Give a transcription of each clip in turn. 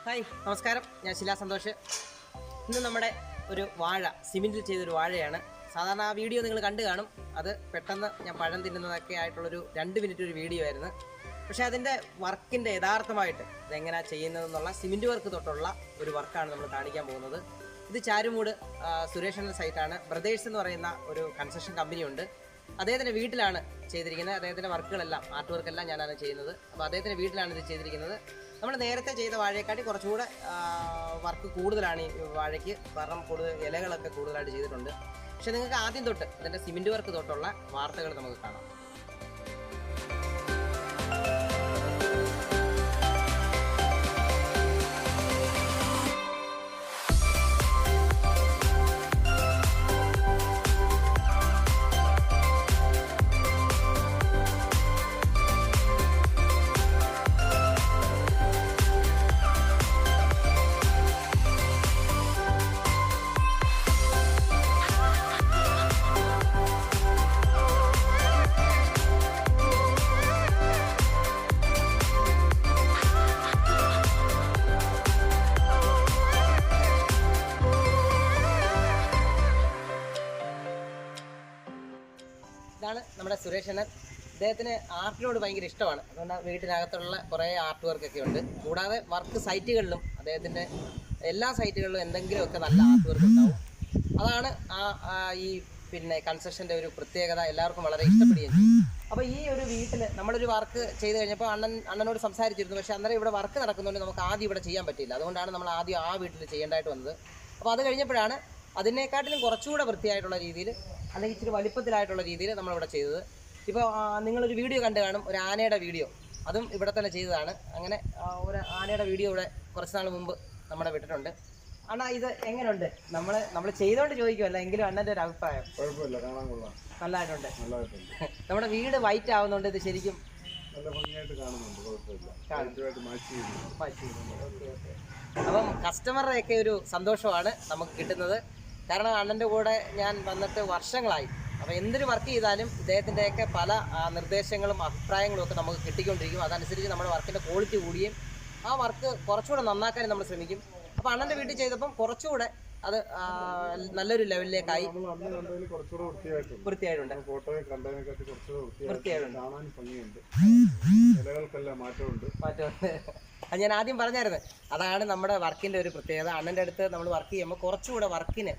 Hi നമസ്കാരം, ഞാൻ ശിലാ സന്തോഷ്. ഇന്ന് നമ്മുടെ ഒരു വാഴ സിമെൻറ്റിൽ ചെയ്തൊരു വാഴയാണ്. സാധാരണ ആ വീഡിയോ നിങ്ങൾ കണ്ടു കാണും. അത് പെട്ടെന്ന് ഞാൻ പഴം തിന്നുന്നതൊക്കെ ആയിട്ടുള്ളൊരു 2 മിനിറ്റ് ഒരു വീഡിയോ ആയിരുന്നു. പക്ഷേ അതിൻ്റെ വർക്കിൻ്റെ യഥാർത്ഥമായിട്ട് ഇതെങ്ങനെയാണ് ചെയ്യുന്നതെന്നുള്ള സിമെൻറ്റ് വർക്ക് തൊട്ടുള്ള ഒരു വർക്കാണ് നമ്മൾ കാണിക്കാൻ പോകുന്നത്. ഇത് ചാരുമൂട് സുരേഷൻ്റെ സൈറ്റാണ്. ബ്രദേഴ്സ് എന്ന് പറയുന്ന ഒരു കൺസ്ട്രക്ഷൻ കമ്പനിയുണ്ട്. അദ്ദേഹത്തിൻ്റെ വീട്ടിലാണ് ചെയ്തിരിക്കുന്നത്. അദ്ദേഹത്തിൻ്റെ വർക്കുകളെല്ലാം, ആർട്ട് വർക്കെല്ലാം ഞാനാണ് ചെയ്യുന്നത്. അപ്പോൾ അദ്ദേഹത്തിൻ്റെ വീട്ടിലാണ് ഇത് ചെയ്തിരിക്കുന്നത്. നമ്മൾ നേരത്തെ ചെയ്ത വാഴയെക്കാട്ടി കുറച്ചുകൂടെ വർക്ക് കൂടുതലാണ് ഈ വാഴയ്ക്ക്. കാരണം കൂടുതൽ ഇലകളൊക്കെ കൂടുതലായിട്ട് ചെയ്തിട്ടുണ്ട്. പക്ഷേ നിങ്ങൾക്ക് ആദ്യം തൊട്ട് ഇതിൻ്റെ സിമെൻറ്റ് വർക്ക് തൊട്ടുള്ള വാർത്തകൾ നമുക്ക് കാണാം. ഇതാണ് നമ്മുടെ സുരേഷനൻ. അദ്ദേഹത്തിന് ആർട്ടിനോട് ഭയങ്കര ഇഷ്ടമാണ്. അതുകൊണ്ട് വീട്ടിനകത്തുള്ള കുറേ ആർട്ട് വർക്കൊക്കെ ഉണ്ട്. കൂടാതെ വർക്ക് സൈറ്റുകളിലും അദ്ദേഹത്തിൻ്റെ എല്ലാ സൈറ്റുകളിലും എന്തെങ്കിലുമൊക്കെ നല്ല ആർട്ട് വർക്ക് ഉണ്ടാവും. അതാണ് ഈ കൺസ്ട്രക്ഷൻ്റെ ഒരു പ്രത്യേകത. എല്ലാവർക്കും വളരെ ഇഷ്ടപ്പെടുകയും ചെയ്യും. അപ്പോൾ ഈ ഒരു വീട്ടിൽ നമ്മളൊരു വർക്ക് ചെയ്ത് കഴിഞ്ഞപ്പോൾ അണ്ണനോട് സംസാരിച്ചിരുന്നു. പക്ഷേ അന്നേരം ഇവിടെ വർക്ക് നടക്കുന്നതുകൊണ്ട് നമുക്ക് ആദ്യം ഇവിടെ ചെയ്യാൻ പറ്റില്ല. അതുകൊണ്ടാണ് നമ്മൾ ആദ്യം ആ വീട്ടിൽ ചെയ്യേണ്ടതായിട്ട് വന്നത്. അപ്പോൾ അത് കഴിഞ്ഞപ്പോഴാണ് അതിനേക്കാട്ടിലും കുറച്ചുകൂടെ വൃത്തിയായിട്ടുള്ള രീതിയിൽ, അല്ലെങ്കിൽ ഇച്ചിരി വലിപ്പത്തിലായിട്ടുള്ള രീതിയിൽ നമ്മളിവിടെ ചെയ്തത്. ഇപ്പോൾ നിങ്ങളൊരു വീഡിയോ കണ്ടു കാണും, ഒരു ആനയുടെ വീഡിയോ. അതും ഇവിടെ തന്നെ ചെയ്തതാണ്. അങ്ങനെ ഒരു ആനയുടെ വീഡിയോ ഇവിടെ കുറച്ച് നാൾ മുമ്പ് നമ്മുടെ വിട്ടിട്ടുണ്ട്. അണ്ണാ, ഇത് എങ്ങനെയുണ്ട്? നമ്മൾ ചെയ്തുകൊണ്ട് ചോദിക്കുമല്ല, എങ്കിലും അണ്ണൻ്റെ ഒരു അഭിപ്രായം. കുഴപ്പമില്ല, കാണാൻ കൊള്ളാം, നല്ലതായിട്ടുണ്ട്. നല്ലതായിട്ടുണ്ട്. നമ്മുടെ വീട് വൈറ്റ് ആവുന്നുണ്ട്. ഇത് ശരിക്കും നല്ല ഭംഗിയായിട്ട് കാണുന്നുണ്ട്. കുഴപ്പമില്ല, അപ്പം കസ്റ്റമറുടെയൊക്കെ ഒരു സന്തോഷമാണ് നമുക്ക് കിട്ടുന്നത്. കാരണം അണ്ണൻ്റെ കൂടെ ഞാൻ വന്നിട്ട് വർഷങ്ങളായി. അപ്പോൾ എന്തൊരു വർക്ക് ചെയ്താലും ഇദ്ദേഹത്തിൻ്റെയൊക്കെ പല നിർദ്ദേശങ്ങളും അഭിപ്രായങ്ങളും ഒക്കെ നമുക്ക് കിട്ടിക്കൊണ്ടിരിക്കും. അതനുസരിച്ച് നമ്മുടെ വർക്കിൻ്റെ ക്വാളിറ്റി കൂടിയും ആ വർക്ക് കുറച്ചുകൂടെ നന്നാക്കാനും നമ്മൾ ശ്രമിക്കും. അപ്പോൾ അണ്ണൻ്റെ വീട്ടിൽ ചെയ്തപ്പം കുറച്ചുകൂടെ അത് നല്ലൊരു ലെവലിലേക്കായി, വൃത്തിയായിട്ടുണ്ട്. അത് ഞാൻ ആദ്യം പറഞ്ഞായിരുന്നു. അതാണ് നമ്മുടെ വർക്കിൻ്റെ ഒരു പ്രത്യേകത. അണ്ണൻ്റെ അടുത്ത് നമ്മൾ വർക്ക് ചെയ്യുമ്പോൾ കുറച്ചുകൂടെ വർക്കിന്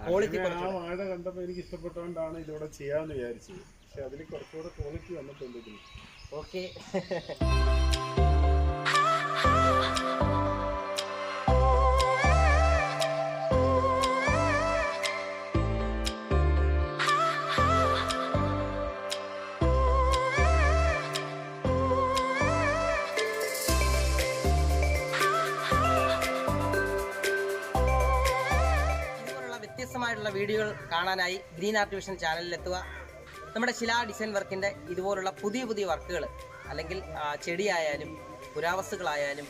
ക്വാളിറ്റി. വാഴ കണ്ടപ്പോൾ എനിക്ക് ഇഷ്ടപ്പെട്ടുകൊണ്ടാണ് ഇതിവിടെ ചെയ്യാമെന്ന് വിചാരിച്ചത്. പക്ഷെ അതിൽ കുറച്ചുകൂടെ ക്വാളിറ്റി വന്നിട്ടുണ്ട്. ഓക്കെ. വ്യത്യസ്തമായിട്ടുള്ള വീഡിയോകൾ കാണാനായി ഗ്രീൻ ആർട്ട് വിഷൻ ചാനലിലെത്തുക. നമ്മുടെ ശിലാ ഡിസൈൻ വർക്കിൻ്റെ ഇതുപോലുള്ള പുതിയ പുതിയ വർക്കുകൾ, അല്ലെങ്കിൽ ചെടിയായാലും പുരാവസ്തുക്കളായാലും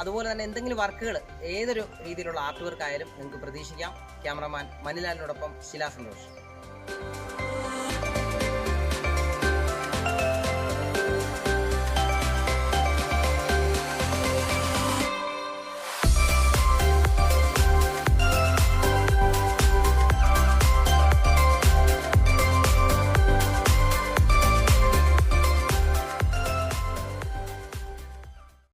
അതുപോലെ തന്നെ എന്തെങ്കിലും വർക്കുകൾ, ഏതൊരു രീതിയിലുള്ള ആർട്ട് വർക്കായാലും നിങ്ങൾക്ക് പ്രതീക്ഷിക്കാം. ക്യാമറമാൻ മനിലാലിനോടൊപ്പം ശിലാ സന്തോഷ്.